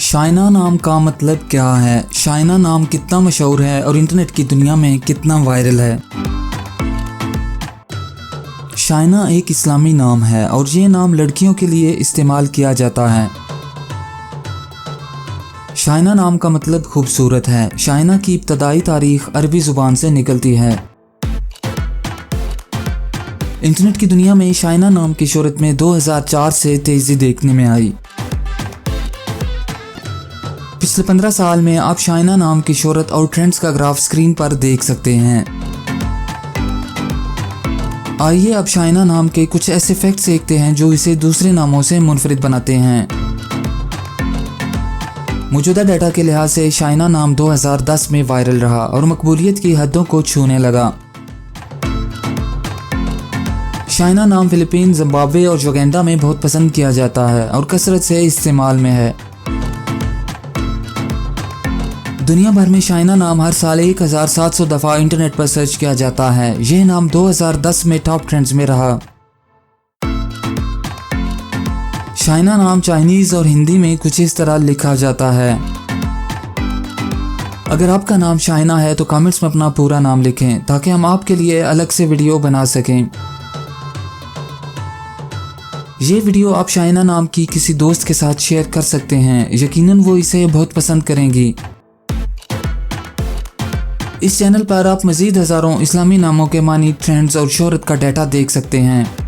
शाइना नाम का मतलब क्या है? शाइना नाम कितना मशहूर है और इंटरनेट की दुनिया में कितना वायरल है? शाइना एक इस्लामी नाम है और ये नाम लड़कियों के लिए इस्तेमाल किया जाता है। शाइना नाम का मतलब खूबसूरत है। शाइना की इब्तदाई तारीख अरबी ज़ुबान से निकलती है। इंटरनेट की दुनिया में शाइना नाम की शोहरत में 2004 से तेज़ी देखने में आई। पिछले 15 साल में आप शाइना नाम की शोहरत और ट्रेंड्स का ग्राफ स्क्रीन पर देख सकते हैं। आइए अब शाइना नाम के कुछ ऐसे फैक्ट्स देखते हैं जो इसे दूसरे नामों से मुनफरिद बनाते हैं। मौजूदा डाटा के लिहाज से शाइना नाम 2010 में वायरल रहा और मकबूलियत की हदों को छूने लगा। शाइना नाम फिलीपीन, जिम्बाब्वे और युगांडा में बहुत पसंद किया जाता है और कसरत से इस्तेमाल में है। दुनिया भर में शाइना नाम हर साल 1700 दफ़ा इंटरनेट पर सर्च किया जाता है। यह नाम 2010 में टॉप ट्रेंड्स में रहा। शाइना नाम चाइनीज़ और हिंदी में कुछ इस तरह लिखा जाता है। अगर आपका नाम शाइना है तो कमेंट्स में अपना पूरा नाम लिखें ताकि हम आपके लिए अलग से वीडियो बना सकें। ये वीडियो आप शाइना नाम की किसी दोस्त के साथ शेयर कर सकते हैं। यकीनन वो इसे बहुत पसंद करेंगी। इस चैनल पर आप मज़ीद हज़ारों इस्लामी नामों के मानी, ट्रेंड्स और शोहरत का डाटा देख सकते हैं।